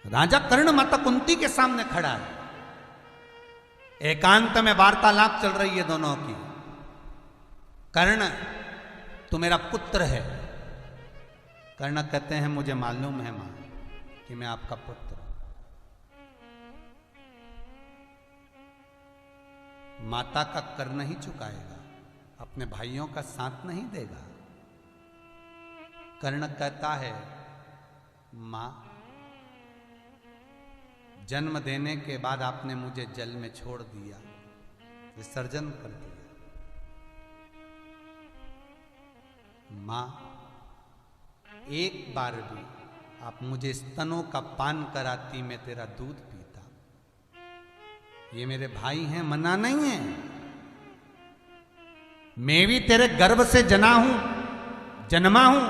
राजा कर्ण माता कुंती के सामने खड़ा है, एकांत में वार्तालाप चल रही है दोनों की। कर्ण, तू मेरा पुत्र है। कर्ण कहते हैं मुझे मालूम है मां कि मैं आपका पुत्र हूं। माता का कर नहीं चुकाएगा, अपने भाइयों का साथ नहीं देगा। कर्ण कहता है मां, जन्म देने के बाद आपने मुझे जल में छोड़ दिया, विसर्जन कर दिया। मां, एक बार भी आप मुझे स्तनों का पान कराती, मैं तेरा दूध पीता। ये मेरे भाई हैं, मना नहीं है। मैं भी तेरे गर्भ से जना हूं, जन्मा हूं,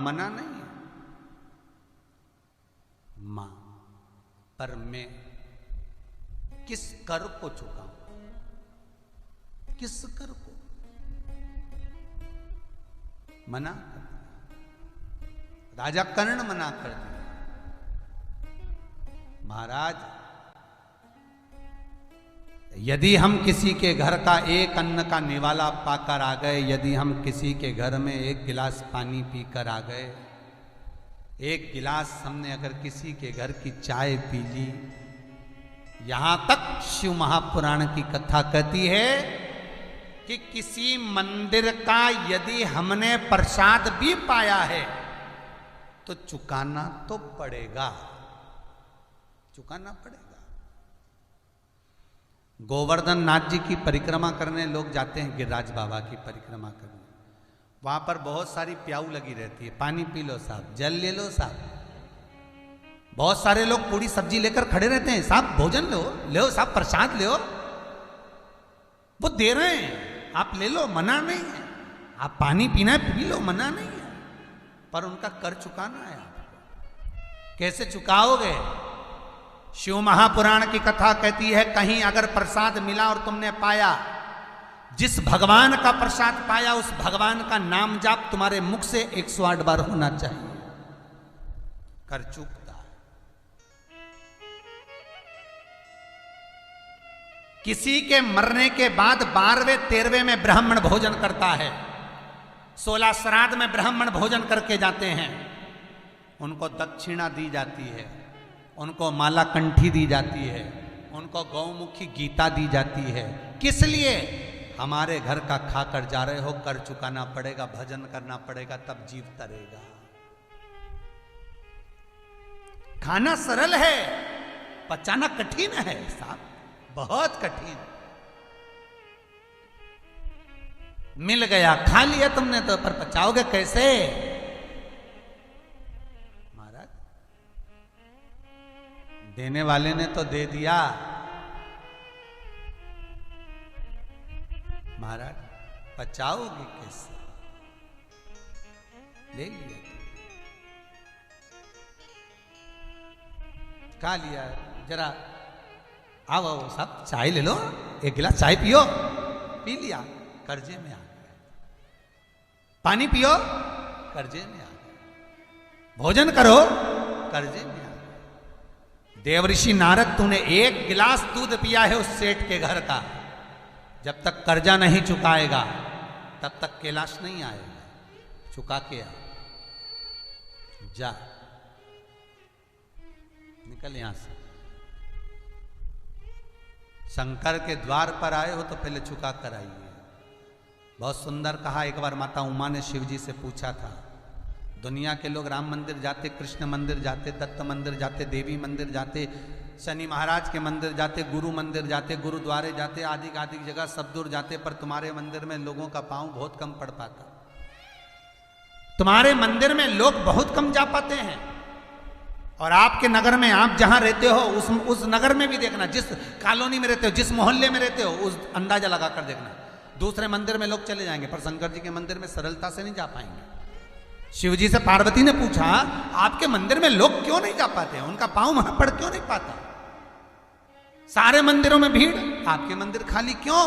मना नहीं है। मां, पर मैं किस कर को चुकाऊं? किस कर को? मना कर दिया। राजा कर्ण मना कर दिया। महाराज, यदि हम किसी के घर का एक अन्न का निवाला पाकर आ गए, यदि हम किसी के घर में एक गिलास पानी पीकर आ गए, एक गिलास हमने अगर किसी के घर की चाय पी ली, यहां तक शिव महापुराण की कथा कहती है कि किसी मंदिर का यदि हमने प्रसाद भी पाया है तो चुकाना तो पड़ेगा, चुकाना पड़ेगा। गोवर्धन नाथ जी की परिक्रमा करने लोग जाते हैं, गिरिराज बाबा की परिक्रमा करने। वहां पर बहुत सारी प्याऊ लगी रहती है, पानी पी लो साहब, जल ले लो साहब। बहुत सारे लोग पूरी सब्जी लेकर खड़े रहते हैं, साहब भोजन लो, लो साहब प्रसाद लो। वो दे रहे हैं, आप ले लो, मना नहीं है। आप पानी पीना है पी लो, मना नहीं है। पर उनका कर चुकाना है आपको। कैसे चुकाओगे? शिव महापुराण की कथा कहती है, कहीं अगर प्रसाद मिला और तुमने पाया, जिस भगवान का प्रसाद पाया उस भगवान का नाम जाप तुम्हारे मुख से 108 बार होना चाहिए। कर चुकता है। किसी के मरने के बाद 12वें 13वें में ब्राह्मण भोजन करता है, 16 श्राद्ध में ब्राह्मण भोजन करके जाते हैं। उनको दक्षिणा दी जाती है, उनको माला कंठी दी जाती है, उनको गौमुखी गीता दी जाती है। किस लिए? हमारे घर का खाकर जा रहे हो, कर चुकाना पड़ेगा, भजन करना पड़ेगा, तब जीव तरेगा। खाना सरल है, पचाना कठिन है साहब, बहुत कठिन। मिल गया, खा लिया तुमने तो, पर पचाओगे कैसे? महाराज, देने वाले ने तो दे दिया। महाराज, पचाओगे कैसे? ले लिया, खा लिया। जरा आओ आओ साहब, चाय ले लो, एक गिलास चाय पियो, पी लिया, कर्जे में आ गया। पानी पियो, कर्जे में आ गया। भोजन करो, कर्जे में आ गया। देवऋषि नारद, तूने एक गिलास दूध पिया है उस सेठ के घर का, जब तक कर्जा नहीं चुकाएगा तब तक कैलाश नहीं आएगा। चुका के आ, जा, निकल यहां से। शंकर के द्वार पर आए हो तो पहले चुका कर आइए। बहुत सुंदर कहा। एक बार माता उमा ने शिव जी से पूछा था, दुनिया के लोग राम मंदिर जाते, कृष्ण मंदिर जाते, दत्त मंदिर जाते, देवी मंदिर जाते, शनि महाराज के मंदिर जाते, गुरु मंदिर जाते, गुरुद्वारे जाते, आदि आदि जगह सब दूर जाते, पर तुम्हारे मंदिर में लोगों का पांव बहुत कम पड़ पाता। तुम्हारे मंदिर में लोग बहुत कम जा पाते हैं। और आपके नगर में, आप जहां रहते हो उस नगर में भी देखना, जिस कॉलोनी में रहते हो, जिस मोहल्ले में रहते हो, उस अंदाजा लगाकर देखना। दूसरे मंदिर में लोग चले जाएंगे, पर शंकर जी के मंदिर में सरलता से नहीं जा पाएंगे। शिव जी से पार्वती ने पूछा, आपके मंदिर में लोग क्यों नहीं जा पाते हैं? उनका पांव वहां पड़ क्यों नहीं पाता? सारे मंदिरों में भीड़, आपके मंदिर खाली क्यों?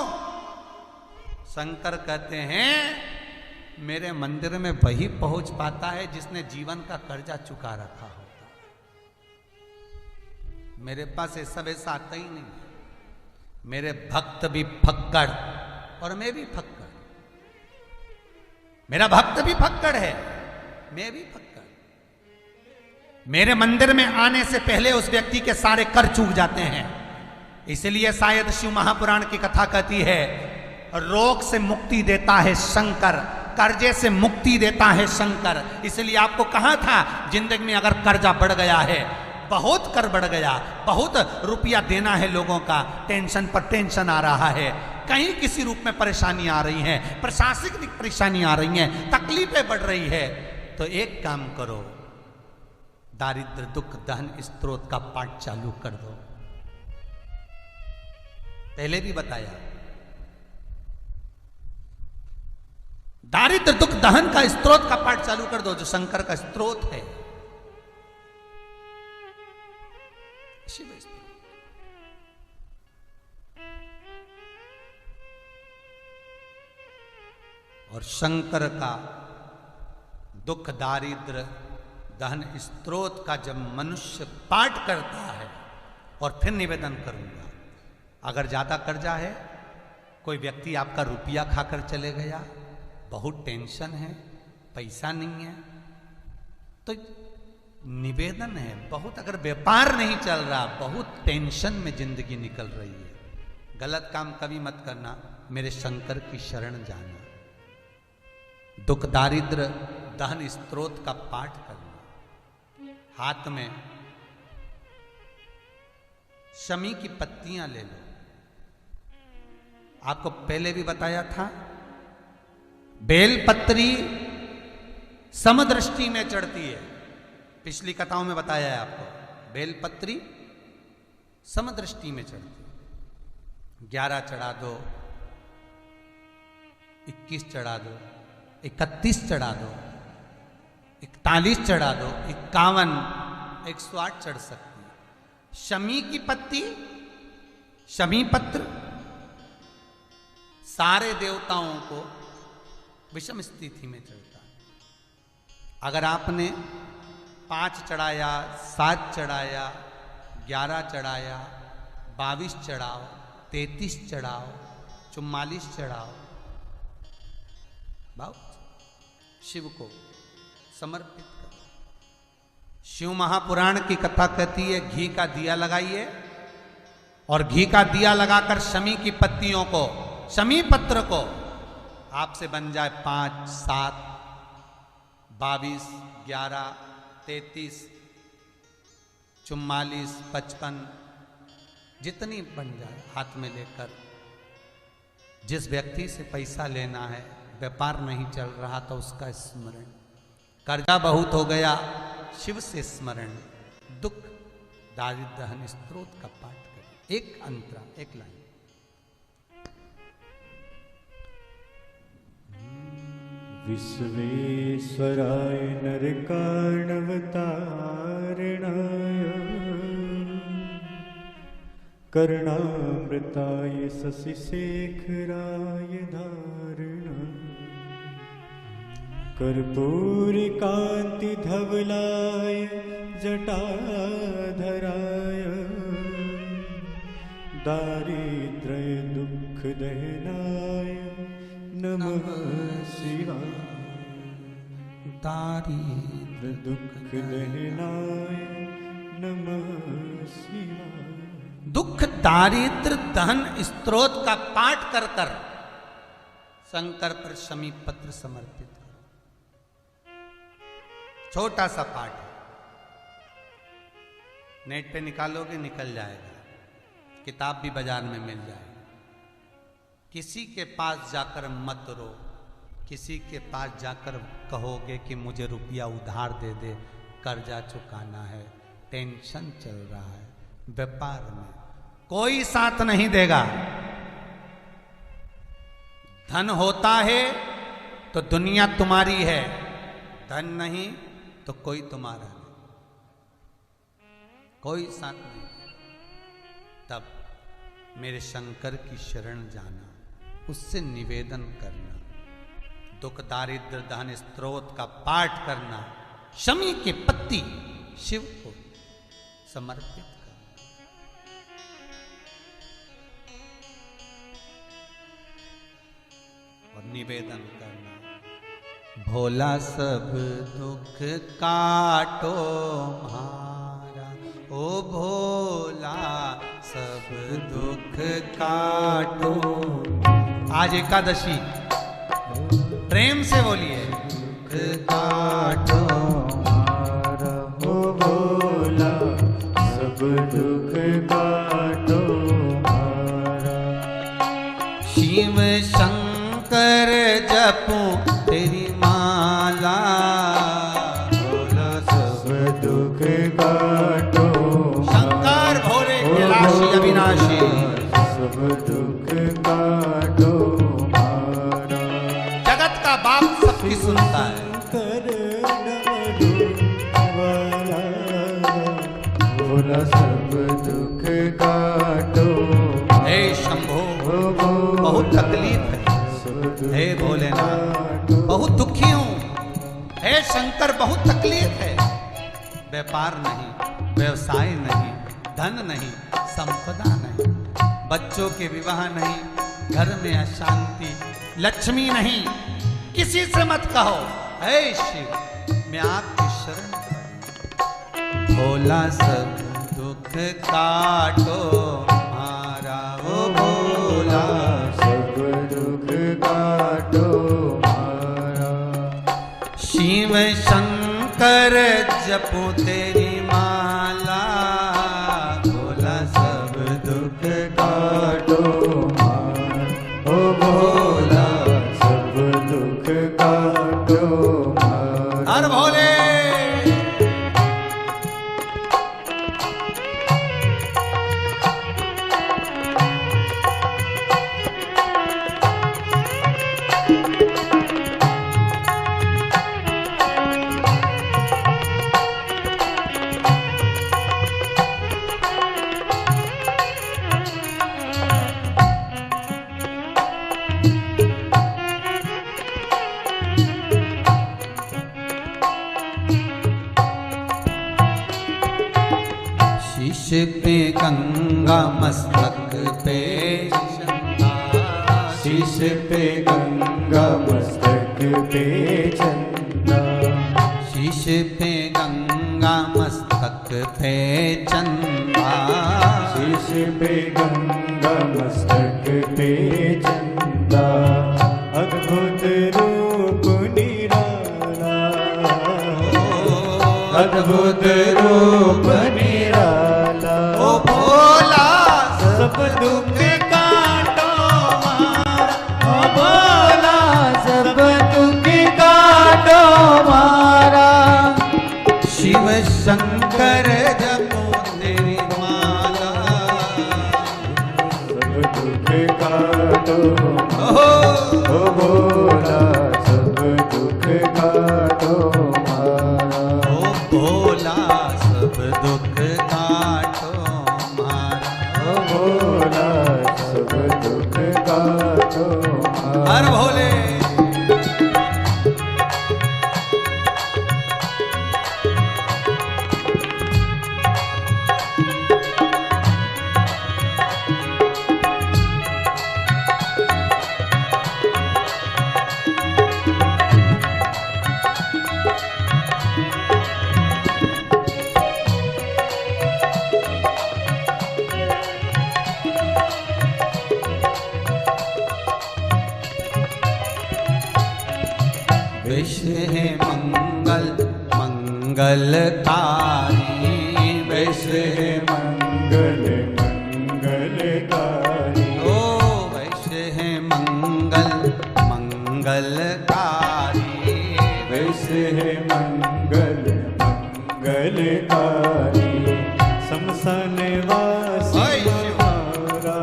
शंकर कहते हैं, मेरे मंदिर में वही पहुंच पाता है जिसने जीवन का कर्जा चुका रखा होता। मेरे पास ये सब ऐसा आता ही नहीं है। मेरे भक्त भी फक्कड़ और मैं भी फक्कड़। मेरा भक्त भी फक्कड़ है, मैं भी फक्कड़। मेरे मंदिर में आने से पहले उस व्यक्ति के सारे कर चूक जाते हैं। इसलिए शायद शिव महापुराण की कथा कहती है, रोग से मुक्ति देता है शंकर, कर्जे से मुक्ति देता है शंकर। इसलिए आपको कहा था, जिंदगी में अगर कर्जा बढ़ गया है, बहुत कर बढ़ गया, बहुत रुपया देना है लोगों का, टेंशन पर टेंशन आ रहा है, कहीं किसी रूप में परेशानी आ रही है, प्रशासनिक परेशानी आ रही है, तकलीफें बढ़ रही है, तो एक काम करो, दारिद्र दुख दहन स्त्रोत का पाठ चालू कर दो। पहले भी बताया, दारिद्र दुख दहन का स्त्रोत का पाठ चालू कर दो, जो शंकर का स्त्रोत है। शिव और शंकर का दुख दारिद्र दहन स्त्रोत का जब मनुष्य पाठ करता है, और फिर निवेदन करूंगा, अगर ज्यादा कर्जा है, कोई व्यक्ति आपका रुपया खाकर चले गया, बहुत टेंशन है, पैसा नहीं है, तो निवेदन है, बहुत अगर व्यापार नहीं चल रहा, बहुत टेंशन में जिंदगी निकल रही है, गलत काम कभी मत करना, मेरे शंकर की शरण जाना, दुख दारिद्र दहन स्त्रोत का पाठ करना। हाथ में शमी की पत्तियां ले लो। आपको पहले भी बताया था, बेलपत्री समदृष्टि में चढ़ती है, पिछली कथाओं में बताया है आपको, बेलपत्री समदृष्टि में चढ़ती है। 11 चढ़ा दो, 21 चढ़ा दो, 31 चढ़ा दो, 41 चढ़ा दो, 51, 108 चढ़ सकती है। शमी की पत्ती, शमी पत्र सारे देवताओं को विषम स्थिति में चढ़ता है। अगर आपने 5 चढ़ाया, 7 चढ़ाया, 11 चढ़ाया, 22 चढ़ाओ, 33 चढ़ाओ, 44 चढ़ाओ, बहुत शिव को समर्पित करो। शिव महापुराण की कथा कहती है, घी का दिया लगाइए, और घी का दिया लगाकर शमी की पत्तियों को, शमी पत्र को आपसे बन जाए 5, 7, 22, 11, 33, 44, 55, जितनी बन जाए, हाथ में लेकर जिस व्यक्ति से पैसा लेना है, व्यापार नहीं चल रहा, तो उसका स्मरण, कर्जा बहुत हो गया, शिव से स्मरण, दुख दारिद्र दहन स्त्रोत का पाठ करें। एक अंतरा, एक लाइन। विश्वेश्वराय नरकार्णवतारणाय कर्णामृताय शशिशेखराय धारणा कर्पूरकान्ति धवलाय जटाधराय दारिद्र्य दुःख दहनाय नमः शिवाय। दारिद्र दुःख दहनाय नमः शिवाय। दुख दारिद्र दहन स्त्रोत का पाठ कर कर शंकर पर शमी पत्र समर्पित करो। छोटा सा पाठ है, नेट पे निकालोगे निकल जाएगा, किताब भी बाजार में मिल जाएगी। किसी के पास जाकर मत रो, किसी के पास जाकर कहोगे कि मुझे रुपया उधार दे दे, कर्जा चुकाना है, टेंशन चल रहा है, व्यापार में कोई साथ नहीं देगा। धन होता है तो दुनिया तुम्हारी है, धन नहीं तो कोई तुम्हारा नहीं, कोई साथ नहीं। तब मेरे शंकर की शरण जाना, उससे निवेदन करना, दुख दारिद्र दहन स्त्रोत का पाठ करना, शमी की पत्ती शिव को समर्पित करना। निवेदन करना। भोला सब दुख काटो मारा, ओ भोला सब दुख काटो। आज एकादशी प्रेम से बोलिए, दुख काटो मारा, ओ भोला सब दुख काटो मारा। शिव शंकर जपूं तेरी माला, भोला सब दुख काटो। शंकर भोले कैलाशी अविनाशी, सब दुख काटो मारा। जगत का बाप सबकी सुनता है। कर वाला, भोला सब दुख काटो। हे शंभो बहुत तकलीफ है, हे भोलेनाथ बहुत दुखी हूँ, हे शंकर बहुत तकलीफ है। व्यापार नहीं, व्यवसाय नहीं, धन नहीं, संपदा नहीं, बच्चों के विवाह नहीं, घर में अशांति, लक्ष्मी नहीं, किसी से मत कहो। हे शिव मैं आपकी शरण में, भोला सब दुख काटो मारा, ओ भोला सब दुख काटो मारा। शिव शंकर जपो तेरी माला, भोला सब दुख काटो मारा, ओ भोला सब दुख काटो मारा। हर भोले। शीश पे गंगा मस्तक पे चंदा, शीश पे गंगा मस्तक पे चंदा। शीश पे गंगा मस्तक पे चंदा, शीश पे गंगा मस्तक पे चंदा। अद्भुत रूप निराला, अद्भुत रूप निराला। ओ भोला सब दुख काटो मारा, ओ भोला सब दुख काटो मारा। शिव शंकर जपो तेरी माला, सब दुख काटो ओहो ओ भोला सब दुख काटो मारा। ओ भोला सब दुख काटो मारा, ओ भोला सब दुख काटो मारा। हर भोले। विश्व है मंगल मंगलकारी, विश्व है मंगल मंगलकारी। ओ वैश्य है मंगल मंगलकारी, वैश्य है मंगल मंगलकारी। शमशान वासी हमारा,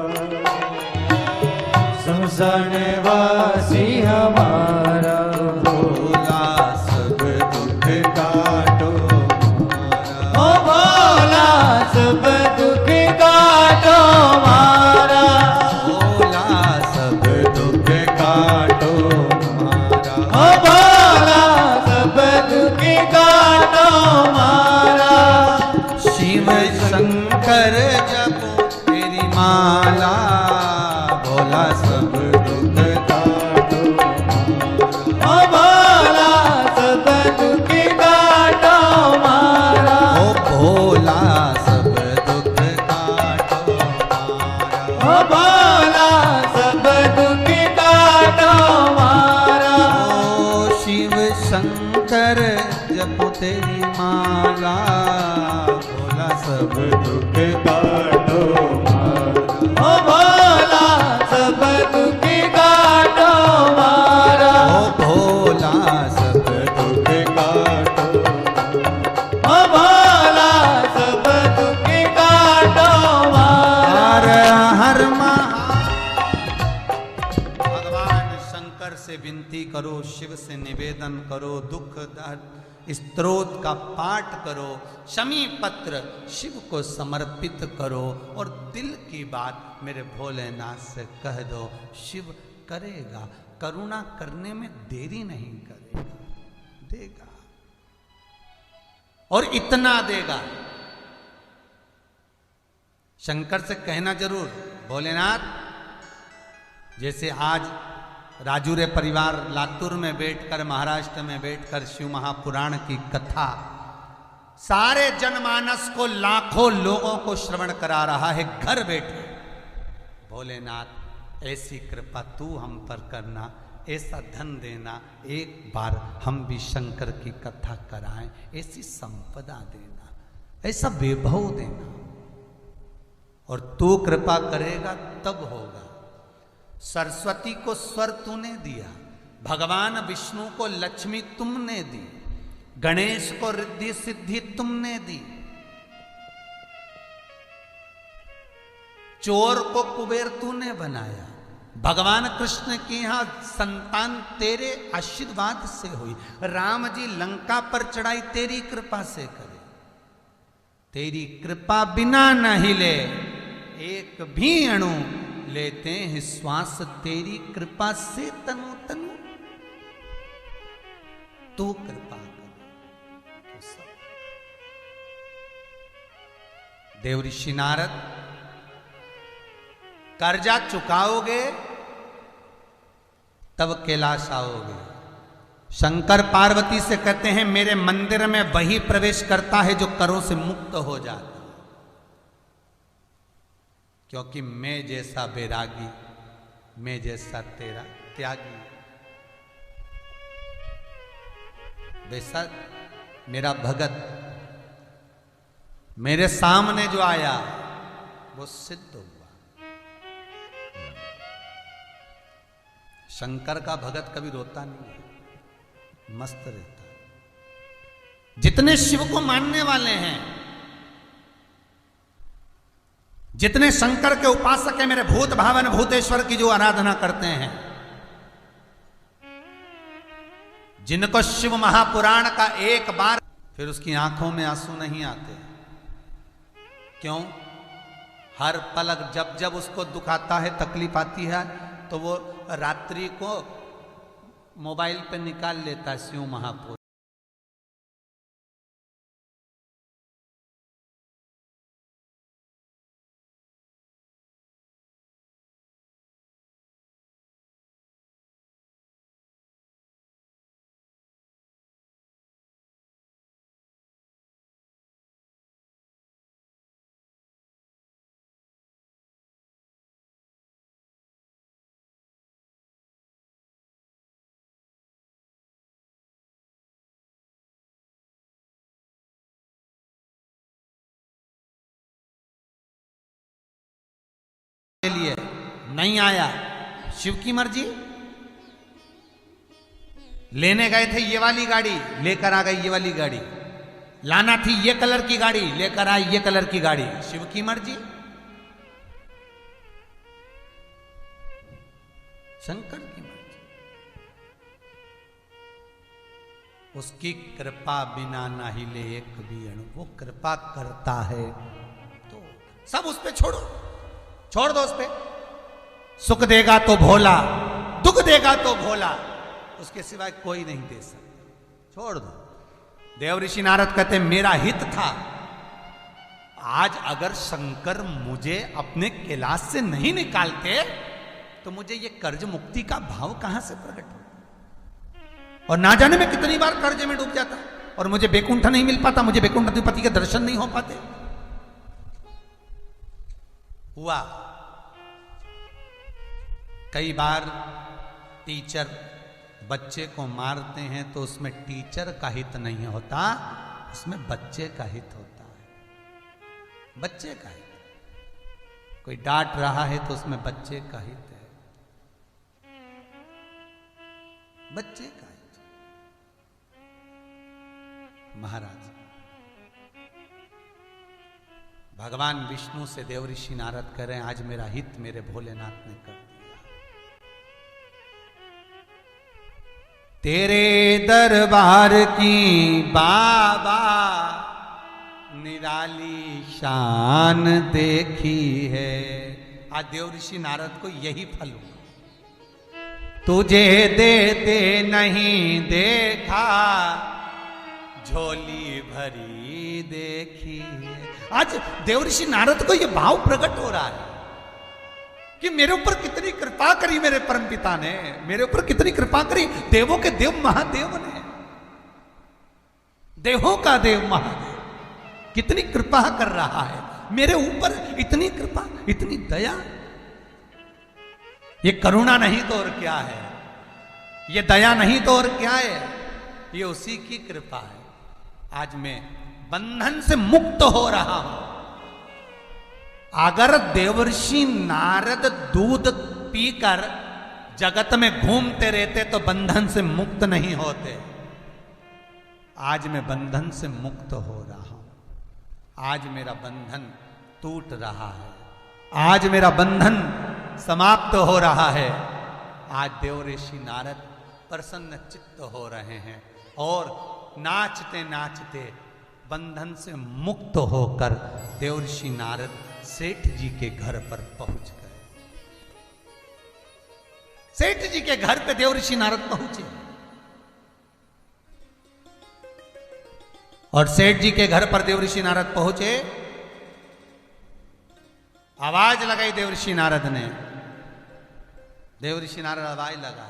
शमशान वासी हमारा। भोला सब दुख काटो मारा, ओ भोला सब दुख काटो मारा। भोला सब दुख काटो मारा, ओ भोला सब दुख काटो मारा। शिव शंकर जपो तेरी माला, भोला सब दुख काटो भोला सब दुख काटो मारा। ओ भोला सब दुख काटो मारा। ओ शिव शंकर जपो तेरी माला, भोला सब दुख काटो मारा। ओ भोला सब दुख काटो मारा। ओ भोला सब दुख काटो। ओ भोला सब दुख काटो मारा। हर भगवान शंकर से विनती करो, शिव से निवेदन करो, दुख दर्द स्तोत्र का पाठ करो, शमी पत्र शिव को समर्पित करो और दिल की बात मेरे भोलेनाथ से कह दो। शिव करेगा, करुणा करने में देरी नहीं करेगा, देगा और इतना देगा। शंकर से कहना जरूर, भोलेनाथ जैसे आज राजूरे परिवार लातूर में बैठकर, महाराष्ट्र में बैठकर शिव महापुराण की कथा सारे जनमानस को, लाखों लोगों को श्रवण करा रहा है घर बैठे। भोलेनाथ ऐसी कृपा तू हम पर करना, ऐसा धन देना, एक बार हम भी शंकर की कथा कराएं, ऐसी संपदा देना, ऐसा वैभव देना, और तू कृपा करेगा तब होगा। सरस्वती को स्वर तूने दिया, भगवान विष्णु को लक्ष्मी तुमने दी, गणेश को रिद्धि सिद्धि तुमने दी, चोर को कुबेर तूने बनाया। भगवान कृष्ण की यहां संतान तेरे आशीर्वाद से हुई। राम जी लंका पर चढ़ाई तेरी कृपा से करे। तेरी कृपा बिना न हिले एक भी अणु, लेते हैं श्वास तेरी कृपा से तनु तनु। तू कृपा कर तो सब। देव ऋषि नारद, कर्जा चुकाओगे तब कैलाश आओगे। शंकर पार्वती से कहते हैं मेरे मंदिर में वही प्रवेश करता है जो करों से मुक्त हो जाता, क्योंकि मैं जैसा बैरागी, मैं जैसा तेरा त्यागी। बेशक मेरा भगत मेरे सामने जो आया वो सिद्ध हुआ। शंकर का भगत कभी रोता नहीं है, मस्त रहता है। जितने शिव को मानने वाले हैं, जितने शंकर के उपासक हैं, मेरे भूत भावन भूतेश्वर की जो आराधना करते हैं, जिनको शिव महापुराण का एक बार, फिर उसकी आंखों में आंसू नहीं आते। क्यों? हर पलक जब जब उसको दुख आता है, तकलीफ आती है, तो वो रात्रि को मोबाइल पे निकाल लेता है शिव महापुराण। के लिए नहीं आया, शिव की मर्जी। लेने गए थे ये वाली गाड़ी, लेकर आ गई ये वाली गाड़ी। लाना थी ये कलर की गाड़ी, लेकर आई ये कलर की गाड़ी। शिव की मर्जी, शंकर की मर्जी। उसकी कृपा बिना ना हिले एक भी अणु। वो कृपा करता है तो सब उस पे छोड़ो, छोड़ दो उस पे। सुख देगा तो भोला, दुख देगा तो भोला, उसके सिवाय कोई नहीं दे सकता, छोड़ दो। देव ऋषि नारद कहते मेरा हित था, आज अगर शंकर मुझे अपने कैलाश से नहीं निकालते तो मुझे ये कर्ज मुक्ति का भाव कहां से प्रकट हो, और ना जाने में कितनी बार कर्ज में डूब जाता और मुझे बैकुंठ नहीं मिल पाता, मुझे बैकुंठ अधिपति के दर्शन नहीं हो पाते। हुआ। कई बार टीचर बच्चे को मारते हैं तो उसमें टीचर का हित नहीं होता, उसमें बच्चे का हित होता है। बच्चे का हित, कोई डांट रहा है तो उसमें बच्चे का हित है, बच्चे का हित। महाराज भगवान विष्णु से देवऋषि नारद कह रहे हैं, आज मेरा हित मेरे भोलेनाथ ने कर दिया। तेरे दरबार की बाबा निराली शान देखी है। आज देवऋषि नारद को यही फल हुआ। तुझे देते नहीं देखा, झोली भरी देखी है। आज देवऋषि नारद को यह भाव प्रकट हो रहा है कि मेरे ऊपर कितनी कृपा करी मेरे परमपिता ने, मेरे ऊपर कितनी कृपा करी देवों के देव महादेव ने, देवों का देव महादेव कितनी कृपा कर रहा है मेरे ऊपर। इतनी कृपा, इतनी दया, ये करुणा नहीं तो और क्या है, ये दया नहीं तो और क्या है, ये उसी की कृपा है। आज मैं बंधन से मुक्त हो रहा हूं। अगर देवर्षि नारद दूध पीकर जगत में घूमते रहते तो बंधन से मुक्त नहीं होते। आज मैं बंधन से मुक्त हो रहा हूं। आज मेरा बंधन टूट रहा है, आज मेरा बंधन समाप्त हो रहा है। आज देवऋषि नारद प्रसन्न चित्त हो रहे हैं और नाचते नाचते बंधन से मुक्त होकर देवऋषि नारद सेठ जी के घर पर पहुंच गए। सेठ जी के घर पे देवऋषि नारद पहुंचे और सेठ जी के घर पर देवऋषि नारद पहुंचे। आवाज लगाई देवऋषि नारद ने। देवऋषि नारद आवाज लगा,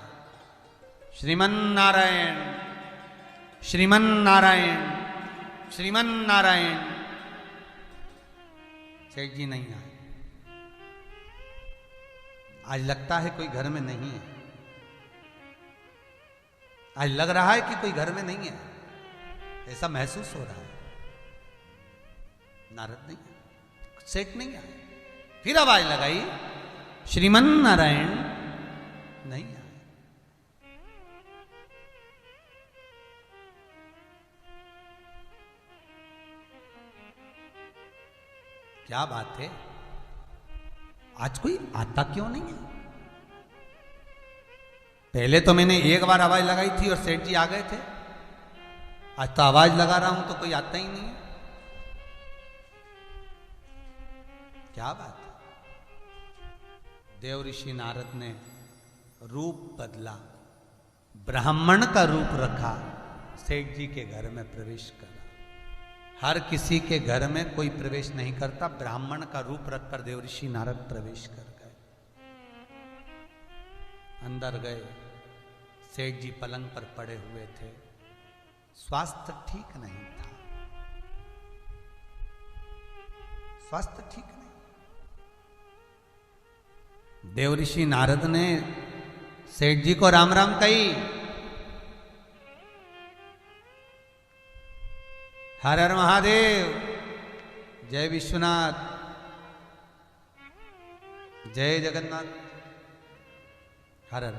श्रीमन नारायण, श्रीमन नारायण, श्रीमन नारायण। सेठ जी नहीं आए। आज लगता है कोई घर में नहीं है, आज लग रहा है कि कोई घर में नहीं है, ऐसा महसूस हो रहा है। नारद नहीं आए, सेठ नहीं आए। फिर आवाज लगाई, श्रीमन नारायण, नहीं आए। क्या बात है, आज कोई आता क्यों नहीं है? पहले तो मैंने एक बार आवाज लगाई थी और सेठ जी आ गए थे। आज तो आवाज लगा रहा हूं तो कोई आता ही नहीं है। क्या बात है। देवऋषि नारद ने रूप बदला, ब्राह्मण का रूप रखा, सेठ जी के घर में प्रवेश करा। हर किसी के घर में कोई प्रवेश नहीं करता, ब्राह्मण का रूप रखकर देवऋषि नारद प्रवेश कर गए। अंदर गए, सेठ जी पलंग पर पड़े हुए थे, स्वास्थ्य ठीक नहीं था, स्वास्थ्य ठीक नहीं। देवऋषि नारद ने सेठ जी को राम राम कही। हर हर महादेव, जय विश्वनाथ, जय जगन्नाथ, हर हर।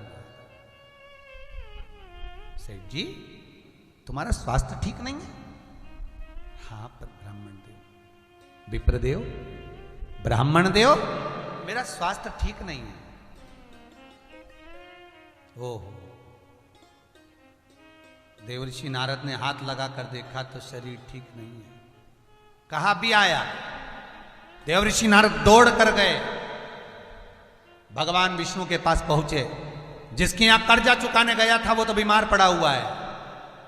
सेठ जी तुम्हारा स्वास्थ्य ठीक नहीं है? हाँ पर ब्राह्मण देव, विप्रदेव, ब्राह्मण देव, मेरा स्वास्थ्य ठीक नहीं है। ओहो। देवऋषि नारद ने हाथ लगाकर देखा तो शरीर ठीक नहीं है। कहाँ भी आया? देवऋषि नारद दौड़ कर गए, भगवान विष्णु के पास पहुंचे। जिसके यहां कर्जा चुकाने गया था वो तो बीमार पड़ा हुआ है।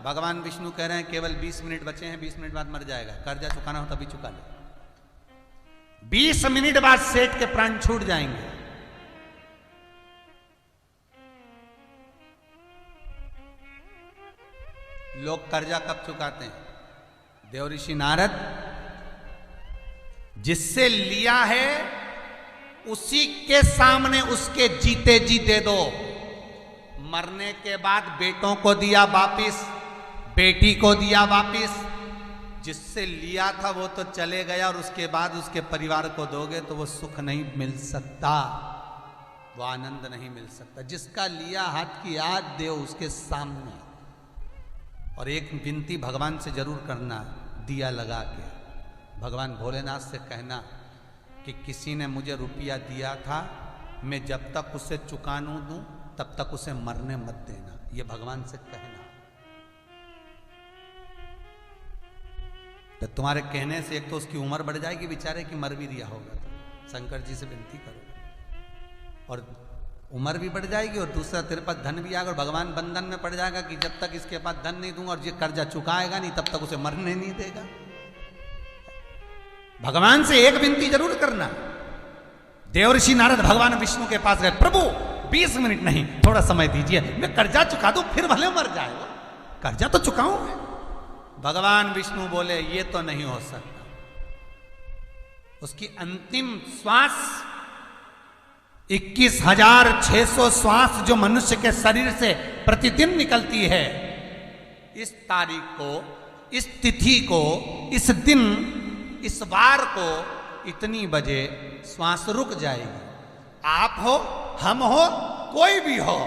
भगवान विष्णु कह रहे हैं केवल 20 मिनट बचे हैं, 20 मिनट बाद मर जाएगा, कर्जा चुकाना हो तभी चुका ले। 20 मिनट बाद सेठ के प्राण छूट जाएंगे। लोग कर्जा कब चुकाते हैं? देवऋषि नारद जिससे लिया है उसी के सामने उसके जीते जी दे दो। मरने के बाद बेटों को दिया वापिस, बेटी को दिया वापिस, जिससे लिया था वो तो चले गया, और उसके बाद उसके परिवार को दोगे तो वो सुख नहीं मिल सकता, वो आनंद नहीं मिल सकता। जिसका लिया हाथ की याद दे उसके सामने। और एक विनती भगवान से जरूर करना, दिया लगा के भगवान भोलेनाथ से कहना कि किसी ने मुझे रुपया दिया था, मैं जब तक उसे चुका न दूं तब तक उसे मरने मत देना। ये भगवान से कहना। तो तुम्हारे कहने से एक तो उसकी उम्र बढ़ जाएगी बेचारे की, मर भी दिया होगा तो शंकर जी से विनती करो, और उम्र भी बढ़ जाएगी, और दूसरा तेरे पास धन भी आएगा, और भगवान बंधन में पड़ जाएगा कि जब तक इसके पास धन नहीं दूंगा और ये कर्जा चुकाएगा नहीं तब तक उसे मरने नहीं देगा। भगवान से एक विनती जरूर करना। देवर्षि नारद भगवान विष्णु के पास गए, प्रभु 20 मिनट नहीं, थोड़ा समय दीजिए, मैं कर्जा चुका दूं, फिर भले मर जाए, कर्जा तो चुकाऊं मैं। भगवान विष्णु बोले ये तो नहीं हो सकता। उसकी अंतिम श्वास 21,600 श्वास जो मनुष्य के शरीर से प्रतिदिन निकलती है, इस तारीख को, इस तिथि को, इस दिन, इस वार को इतनी बजे श्वास रुक जाएगी। आप हो, हम हो, कोई भी हो,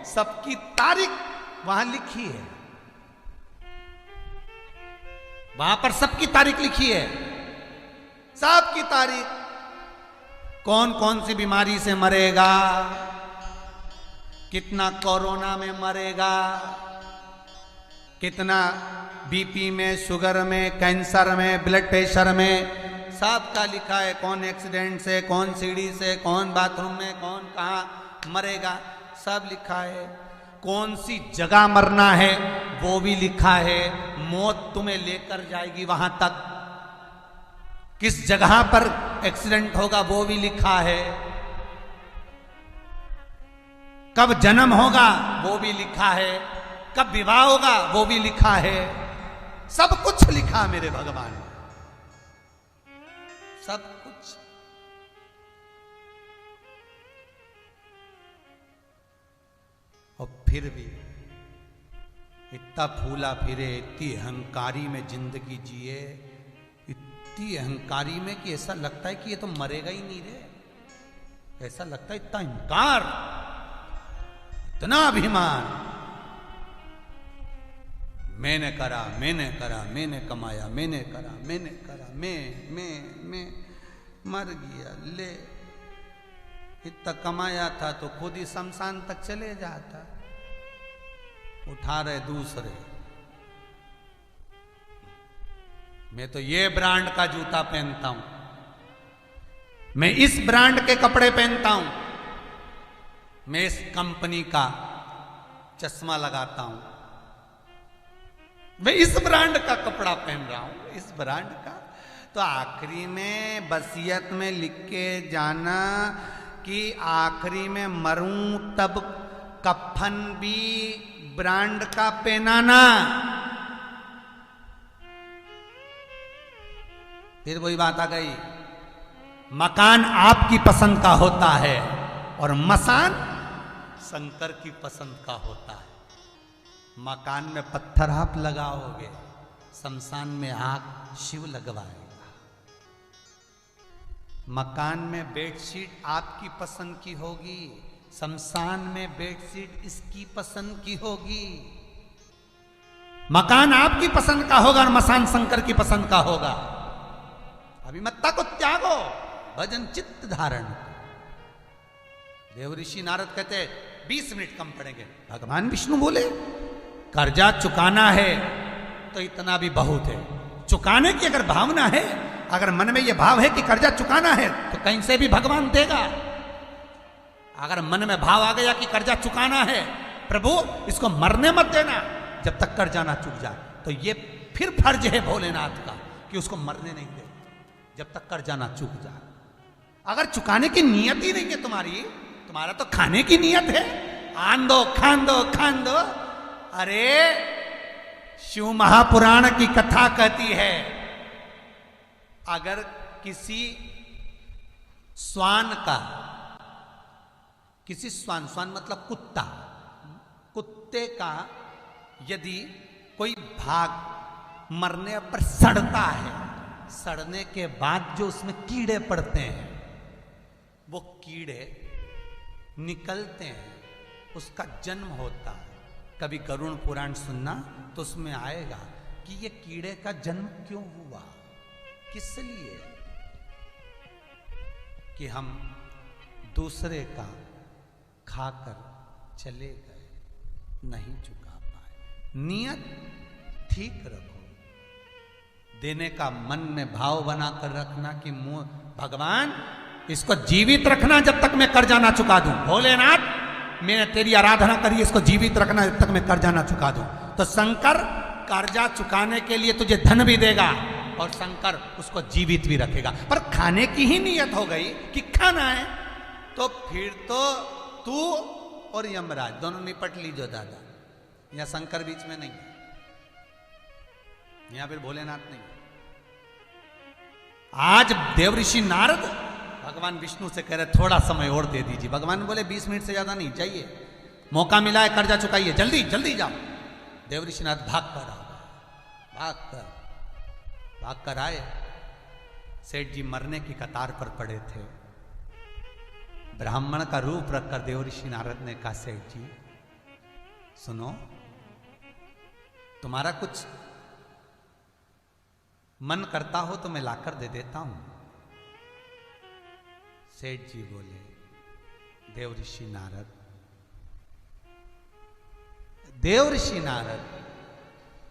सबकी तारीख वहां लिखी है, वहां पर सबकी तारीख लिखी है, सबकी तारीख। कौन कौन सी बीमारी से मरेगा, कितना कोरोना में मरेगा, कितना बीपी में, शुगर में, कैंसर में, ब्लड प्रेशर में, सब का लिखा है। कौन एक्सीडेंट से, कौन सीढ़ी से, कौन बाथरूम में, कौन कहाँ मरेगा, सब लिखा है। कौन सी जगह मरना है वो भी लिखा है। मौत तुम्हें लेकर जाएगी वहां तक, किस जगह पर एक्सीडेंट होगा वो भी लिखा है, कब जन्म होगा वो भी लिखा है, कब विवाह होगा वो भी लिखा है। सब कुछ लिखा मेरे भगवान, सब कुछ। और फिर भी इतना फूला फिरे, इतनी अहंकारी में जिंदगी जिए, इतनी अहंकारी में कि ऐसा लगता है कि ये तो मरेगा ही नहीं रे। ऐसा लगता है इतना अहंकार, इतना अभिमान। मैंने करा, मैंने करा, मैंने कमाया, मैंने करा, मैंने करा, मैं मर गया। ले, इतना कमाया था तो खुद ही शमशान तक चले जाता, उठा रहे दूसरे। मैं तो ये ब्रांड का जूता पहनता हूं, मैं इस ब्रांड के कपड़े पहनता हूं, मैं इस कंपनी का चश्मा लगाता हूं, मैं इस ब्रांड का कपड़ा पहन रहा हूं, इस ब्रांड का। तो आखिरी में वसीयत में लिख के जाना कि आखिरी में मरूं तब कफन भी ब्रांड का पहनाना। फिर वही बात आ गई, मकान आपकी पसंद का होता है और मसान शंकर की पसंद का होता है। मकान में पत्थर आप लगाओगे, शमशान में आग शिव लगवाएगा। मकान में बेडशीट आपकी पसंद की होगी, शमशान में बेडशीट इसकी पसंद की होगी। मकान आपकी पसंद का होगा और मसान शंकर की पसंद का होगा। अभिमत्ता को त्यागो, भजन चित्त धारण। देवऋषि नारद कहते 20 मिनट कम पड़ेंगे। भगवान विष्णु बोले कर्जा चुकाना है तो इतना भी बहुत है। चुकाने की अगर भावना है, अगर मन में यह भाव है कि कर्जा चुकाना है तो कहीं से भी भगवान देगा। अगर मन में भाव आ गया कि कर्जा चुकाना है, प्रभु इसको मरने मत देना जब तक कर्जा ना चुक जाए, तो ये फिर फर्ज है भोलेनाथ का कि उसको मरने नहीं दे जब तक कर्जा ना चुक जाए। अगर चुकाने की नियत ही नहीं है तुम्हारी, तुम्हारा तो खाने की नियत है, आन दो खान दो खान दो। अरे शिव महापुराण की कथा कहती है, अगर किसी श्वान का, किसी श्वान, श्वान मतलब कुत्ता, कुत्ते का यदि कोई भाग मरने पर सड़ता है, सड़ने के बाद जो उसमें कीड़े पड़ते हैं, वो कीड़े निकलते हैं, उसका जन्म होता है। कभी गरुड़ पुराण सुनना तो उसमें आएगा कि ये कीड़े का जन्म क्यों हुआ, किस लिए, कि हम दूसरे का खाकर चले गए, नहीं चुका पाए। नियत ठीक रखो, देने का मन में भाव बनाकर रखना कि मुंह भगवान इसको जीवित रखना जब तक मैं कर्जा ना चुका दूं। भोलेनाथ मैंने तेरी आराधना करी, इसको जीवित रखना जब तक मैं कर्जा ना चुका दूं। तो शंकर कर्जा चुकाने के लिए तुझे धन भी देगा और शंकर उसको जीवित भी रखेगा। पर खाने की ही नियत हो गई कि खाना है, तो फिर तो तू और यमराज दोनों निपट लीजो दादा। यहां शंकर बीच में नहीं है, यहां फिर भोलेनाथ नहीं। आज देवऋषि नारद भगवान विष्णु से कह रहे थोड़ा समय और दे दीजिए। भगवान बोले 20 मिनट से ज्यादा नहीं चाहिए, मौका मिला है, कर्जा चुकाइए, जल्दी जल्दी जाओ। देवऋषि नारद भाग कर आए। सेठ जी मरने की कतार पर पड़े थे। ब्राह्मण का रूप रखकर देवऋषि नारद ने कहा, सेठ जी सुनो, तुम्हारा कुछ मन करता हो तो मैं लाकर दे देता हूं। सेठ जी बोले, देवऋषि नारद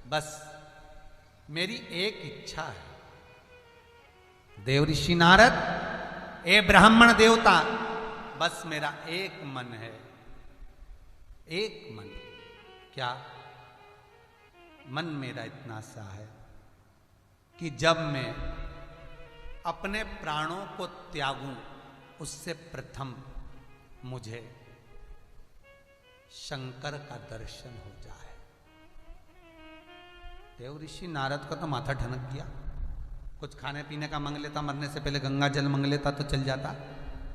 बस मेरी एक इच्छा है। देवऋषि नारद, ए ब्राह्मण देवता, बस मेरा एक मन है, एक मन। क्या मन मेरा इतना सा है कि जब मैं अपने प्राणों को त्यागूं उससे प्रथम मुझे शंकर का दर्शन हो जाए। देवऋषि नारद का तो माथा ठनक गया। कुछ खाने पीने का मांग लेता, मरने से पहले गंगा जल मांग लेता तो चल जाता,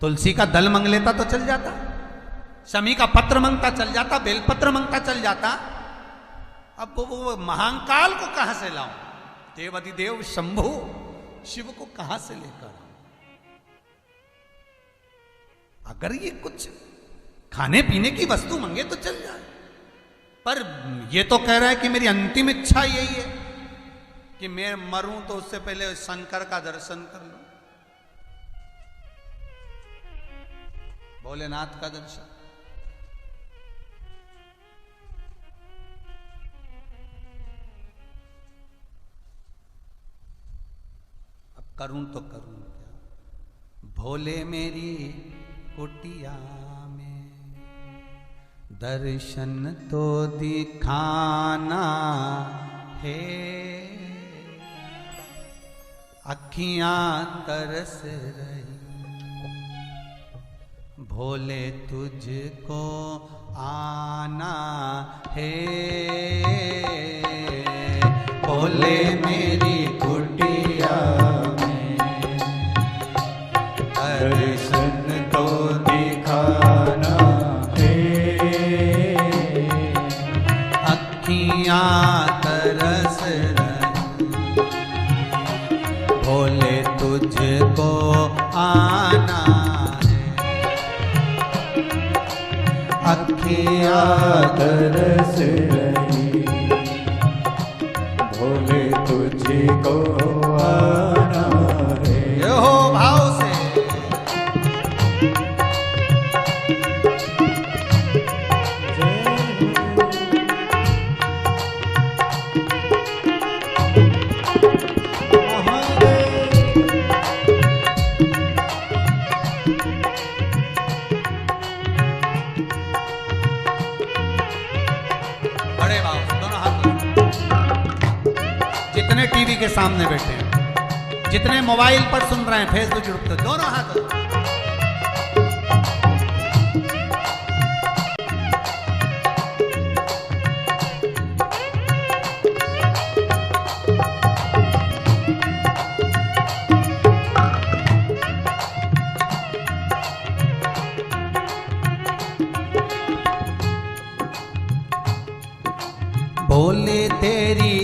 तुलसी का दल मांग लेता तो चल जाता, शमी का पत्र मांगता चल जाता, बेलपत्र मांगता चल जाता। अब वो महाकाल को कहां से लाऊं, देवाधिदेव शंभु शिव को कहां से लेकर आऊं? अगर ये कुछ खाने पीने की वस्तु मांगे तो चल जाए, पर ये तो कह रहा है कि मेरी अंतिम इच्छा यही है कि मैं मरूं तो उससे पहले शंकर का दर्शन कर लूं, भोलेनाथ का दर्शन। अब करूं तो करूं क्या? भोले मेरी कुटिया में दर्शन तो दिखाना है, अखियां तरस रही भोले तुझको आना है। भोले मेरी कुटिया में दर्शन तो दिखाना है, अखियां तरस रही भोले तुझको आना है, अखियां तरस रही भोले तुझको आना है। ये हो भाव से बड़े भाव से दोनों हाथ जितने टीवी के सामने बैठे हैं, जितने मोबाइल पर सुन रहे हैं, फेसबुक यूट्यूब पे, दोनों हाथ। बोले तेरी